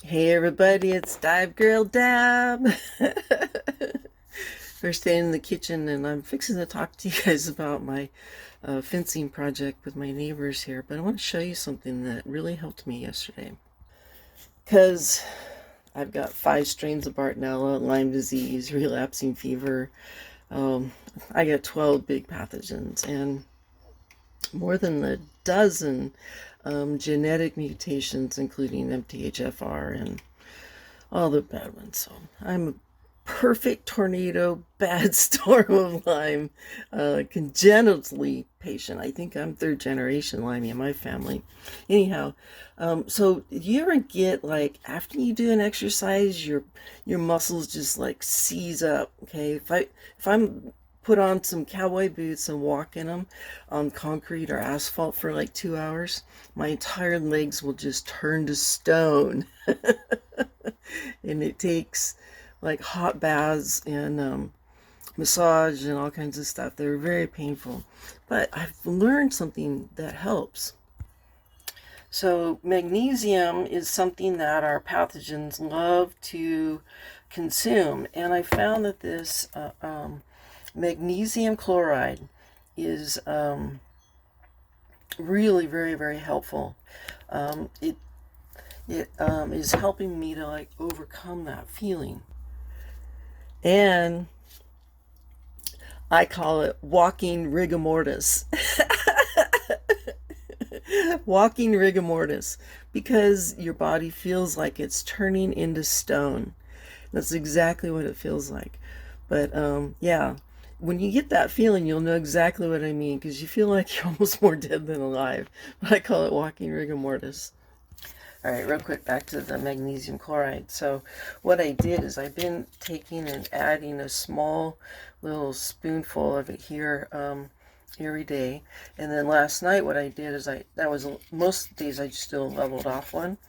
Hey everybody, it's Dive Girl Dab. We're staying in the kitchen and I'm fixing to talk to you guys about my fencing project with my neighbors here, but I want to show you something that really helped me yesterday. Because I've got 5 strains of Bartonella, Lyme disease, relapsing fever. Um, I got 12 big pathogens and more than a dozen genetic mutations, including MTHFR and all the bad ones. So I'm a perfect tornado, bad storm of Lyme, congenitally patient. I think I'm third generation Lyme in my family. Anyhow, so do you ever get like after you do an exercise, your muscles just like seize up? Okay, if I'm put on some cowboy boots and walk in them on concrete or asphalt for like 2 hours, my entire legs will just turn to stone. And it takes like hot baths and massage and all kinds of stuff. They're very painful, but I've learned something that helps. So magnesium is something that our pathogens love to consume, and I found that this magnesium chloride is really very very helpful. It is helping me to like overcome that feeling. And I call it walking rigor mortis. Walking rigor mortis, because your body feels like it's turning into stone. That's exactly what it feels like. But yeah, when you get that feeling, you'll know exactly what I mean, because you feel like you're almost more dead than alive. But I call it walking rigor mortis. All right, real quick, back to the magnesium chloride. So what I did is I've been taking and adding a small little spoonful of it here every day. And then last night what I did is that was most days I just do a leveled off one.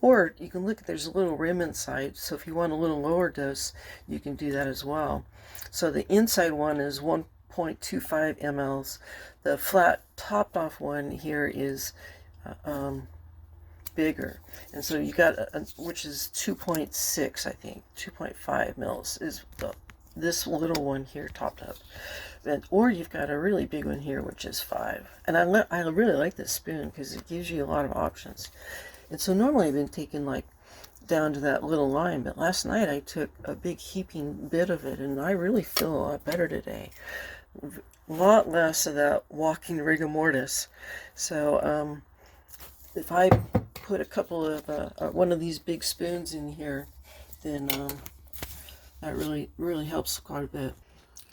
Or you can look, there's a little rim inside. So if you want a little lower dose, you can do that as well. So the inside one is 1.25 mLs. The flat topped off one here is bigger, and so you got which is 2.6, I think 2.5 mils is this little one here topped up, and or you've got a really big one here which is 5. And I really like this spoon because it gives you a lot of options. And so normally I've been taking like down to that little line, but last night I took a big heaping bit of it and I really feel a lot better today, a lot less of that walking rigor mortis. So if I put a couple of one of these big spoons in here, then that really helps quite a bit.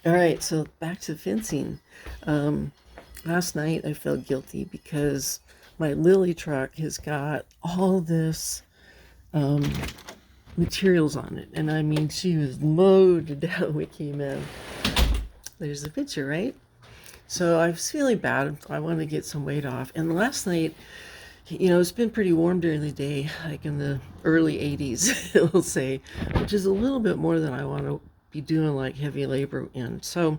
All right, so back to fencing. Last night I felt guilty because my lily truck has got all this um, materials on it, and I mean she was loaded down when we came in. There's the picture, right? So I was feeling bad. I wanted to get some weight off, and last night, it's been pretty warm during the day, like in the early 80s, it'll say, which is a little bit more than I want to be doing like heavy labor in. So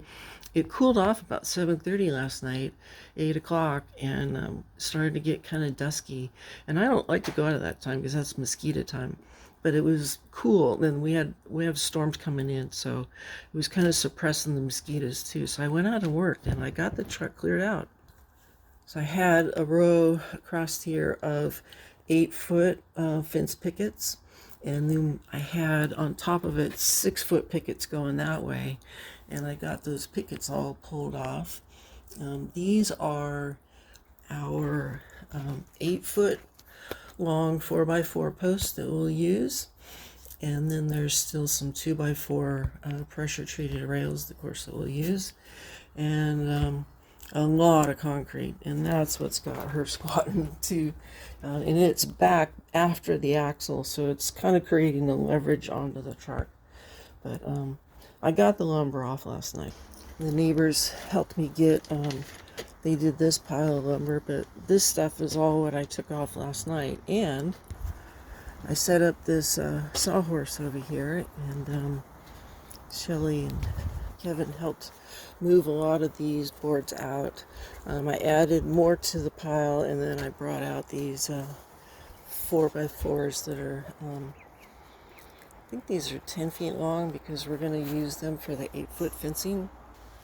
it cooled off about 7:30 last night, 8 o'clock, and started to get kind of dusky. And I don't like to go out at that time because that's mosquito time. But it was cool. Then we have storms coming in, so it was kind of suppressing the mosquitoes too. So I went out and worked, and I got the truck cleared out. So I had a row across here of 8-foot fence pickets, and then I had on top of it 6-foot pickets going that way, and I got those pickets all pulled off. These are our 8-foot long 4x4 posts that we'll use, and then there's still some 2x4 pressure treated rails, of course, that we'll use, and a lot of concrete, and that's what's got her squatting too. And it's back after the axle, so it's kind of creating the leverage onto the truck. But I got the lumber off last night. The neighbors helped me get, they did this pile of lumber, but this stuff is all what I took off last night. And I set up this sawhorse over here, and Shelly and Kevin helped move a lot of these boards out. I added more to the pile, and then I brought out these 4x4s that are, I think these are 10 feet long because we're going to use them for the 8-foot fencing.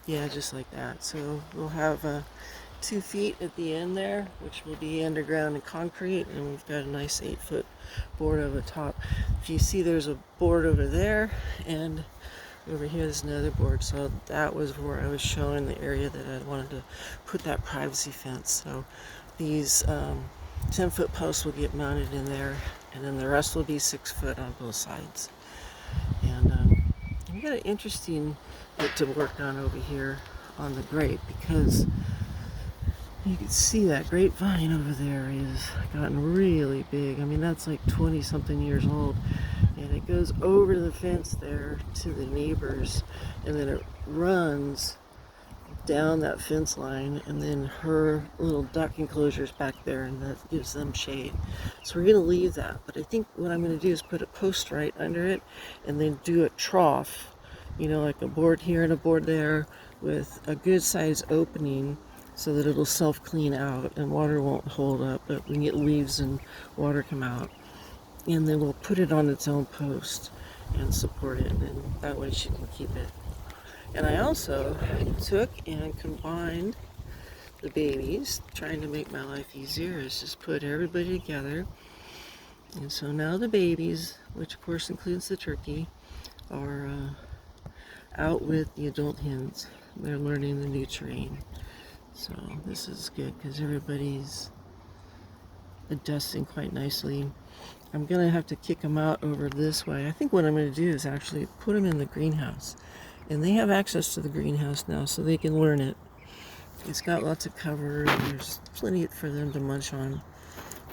Yeah, just like that. So we'll have 2 feet at the end there, which will be underground and concrete, and we've got a nice 8-foot board over top. If you see, there's a board over there, and over here there's another board. So that was where I was showing the area that I wanted to put that privacy fence. So these 10-foot posts will get mounted in there, and then the rest will be 6 foot on both sides. And I've got an interesting bit to work on over here on the grape, because you can see that grapevine over there has gotten really big. I mean, that's like 20 something years old, and it goes over the fence there to the neighbors, and then it runs down that fence line, and then her little duck enclosures back there, and that gives them shade. So we're going to leave that, but I think what I'm going to do is put a post right under it, and then do a trough, you know, like a board here and a board there with a good size opening, so that it'll self-clean out and water won't hold up, but we can get leaves and water come out. And then we'll put it on its own post and support it, and that way she can keep it. And I also took and combined the babies, trying to make my life easier, is just put everybody together. And so now the babies, which of course includes the turkey, are out with the adult hens. They're learning the new terrain. So this is good because everybody's adjusting quite nicely. I'm going to have to kick them out over this way. I think what I'm going to do is actually put them in the greenhouse. And they have access to the greenhouse now, so they can learn it. It's got lots of cover, and there's plenty for them to munch on.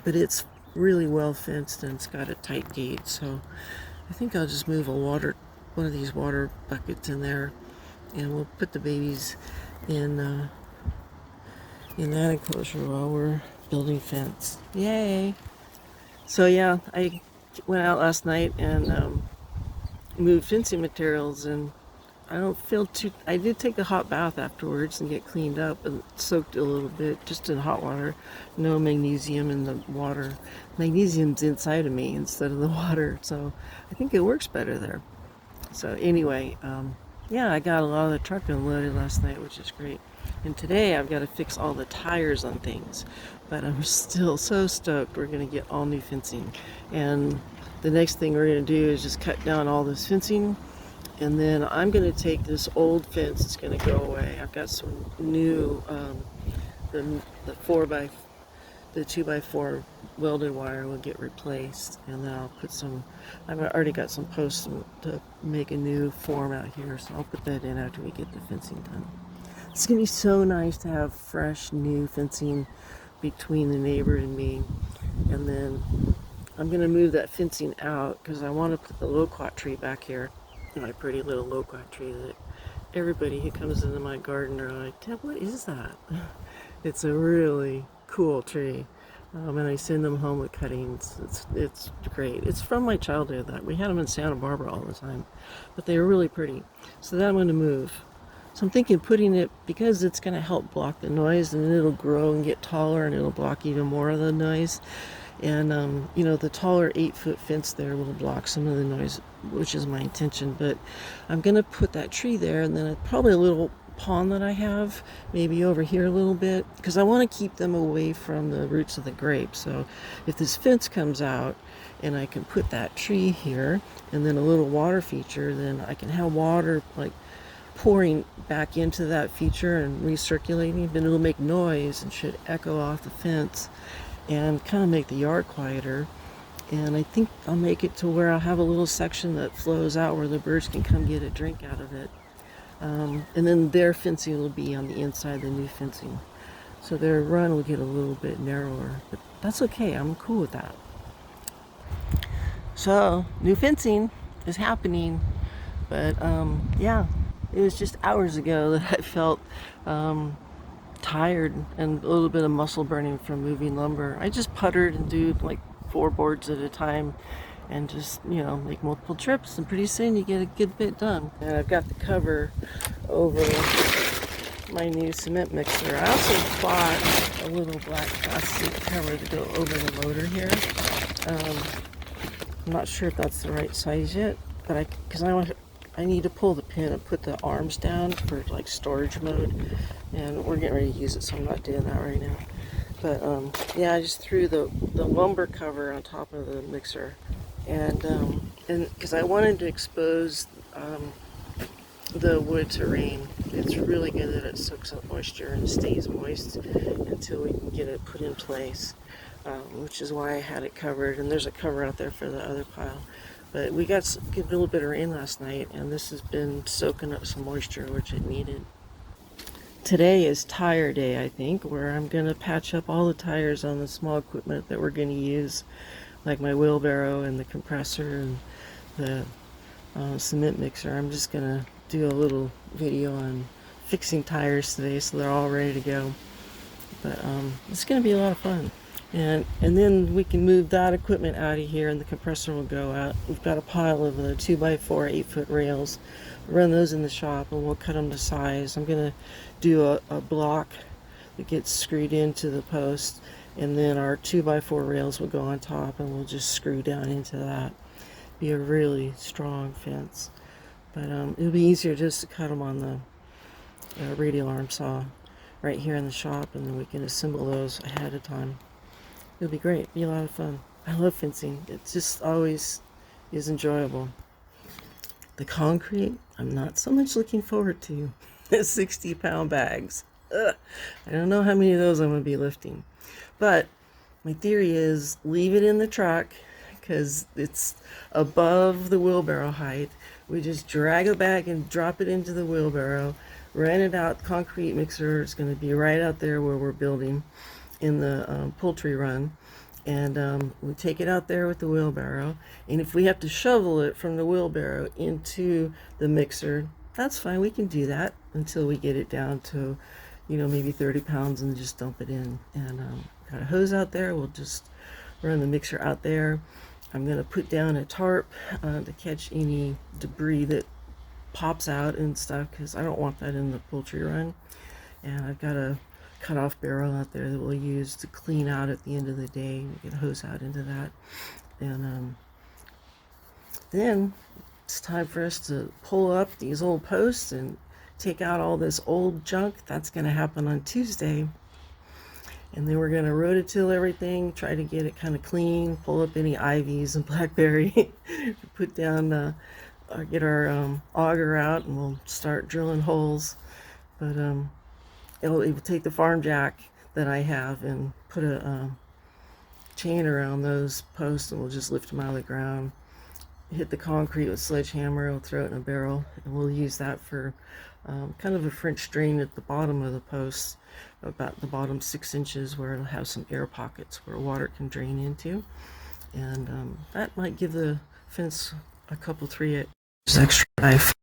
But it's really well fenced, and it's got a tight gate. So I think I'll just move one of these water buckets in there, and we'll put the babies in that enclosure while we're building fence. Yay! So yeah, I went out last night and moved fencing materials, and I don't feel too... I did take a hot bath afterwards and get cleaned up and soaked a little bit, just in hot water. No magnesium in the water. Magnesium's inside of me instead of the water, so I think it works better there. So anyway, yeah, I got a lot of the truck unloaded last night, which is great. And today I've got to fix all the tires on things. But I'm still so stoked we're going to get all new fencing. And the next thing we're going to do is just cut down all this fencing. And then I'm going to take this old fence, it's going to go away. I've got some new, the 2x4 welded wire will get replaced. And then I'll put some, I've already got some posts to make a new form out here. So I'll put that in after we get the fencing done. It's going to be so nice to have fresh new fencing between the neighbor and me. And then I'm going to move that fencing out because I want to put the loquat tree back here. My pretty little loquat tree that everybody who comes into my garden are like, Deb, what is that? It's a really cool tree. And I send them home with cuttings. It's great. It's from my childhood. That we had them in Santa Barbara all the time. But they were really pretty. So that I'm going to move. So I'm thinking putting it, because it's going to help block the noise, and then it'll grow and get taller and it'll block even more of the noise. And, you know, the taller 8-foot fence there will block some of the noise, which is my intention. But I'm going to put that tree there, and then probably a little pond that I have, maybe over here a little bit, because I want to keep them away from the roots of the grape. So if this fence comes out and I can put that tree here and then a little water feature, then I can have water like pouring back into that feature and recirculating, but it'll make noise and should echo off the fence and kind of make the yard quieter. And I think I'll make it to where I'll have a little section that flows out where the birds can come get a drink out of it. And then their fencing will be on the inside, the new fencing. So their run will get a little bit narrower, but that's okay. I'm cool with that. So new fencing is happening, but yeah, it was just hours ago that I felt tired and a little bit of muscle burning from moving lumber. I just puttered and do like 4 boards at a time and just, you know, make multiple trips, and pretty soon you get a good bit done. And I've got the cover over my new cement mixer. I also bought a little black plastic cover to go over the motor here. I'm not sure if that's the right size yet, but because I need to pull the pin and put the arms down for like storage mode, and we're getting ready to use it, so I'm not doing that right now. But yeah, I just threw the lumber cover on top of the mixer, and because I wanted to expose the wood to rain. It's really good that it soaks up moisture and stays moist until we can get it put in place, which is why I had it covered. And there's a cover out there for the other pile. But we got a little bit of rain last night, and this has been soaking up some moisture, which it needed. Today is tire day, I think, where I'm going to patch up all the tires on the small equipment that we're going to use, like my wheelbarrow and the compressor and the cement mixer. I'm just going to do a little video on fixing tires today, so they're all ready to go. But it's going to be a lot of fun. And then we can move that equipment out of here, and the compressor will go out. We've got a pile of the 2x4 8-foot rails. Run those in the shop, and we'll cut them to size. I'm going to do a block that gets screwed into the post, and then our 2x4 rails will go on top, and we'll just screw down into that. Be a really strong fence. But it'll be easier just to cut them on the radial arm saw right here in the shop, and then we can assemble those ahead of time. It'll be great. Be a lot of fun. I love fencing. It just always is enjoyable. The concrete, I'm not so much looking forward to. 60-pound bags. Ugh. I don't know how many of those I'm going to be lifting. But my theory is leave it in the truck because it's above the wheelbarrow height. We just drag it back and drop it into the wheelbarrow. Run it out. Concrete mixer is going to be right out there where we're building in the poultry run, and we take it out there with the wheelbarrow, and if we have to shovel it from the wheelbarrow into the mixer, that's fine. We can do that until we get it down to, maybe 30 pounds, and just dump it in. And got a hose out there. We'll just run the mixer out there. I'm going to put down a tarp to catch any debris that pops out and stuff, because I don't want that in the poultry run. And I've got a cut-off barrel out there that we'll use to clean out at the end of the day. We get a hose out into that, and then it's time for us to pull up these old posts and take out all this old junk. That's going to happen on Tuesday, and then we're going to rototill everything, try to get it kind of clean, pull up any ivies and blackberry, put down, get our auger out, and we'll start drilling holes. But it will take the farm jack that I have and put a chain around those posts, and we'll just lift them out of the ground. Hit the concrete with a sledgehammer. We'll throw it in a barrel, and we'll use that for kind of a French drain at the bottom of the posts, about the bottom 6 inches, where it'll have some air pockets where water can drain into. And that might give the fence a couple 3 extra life.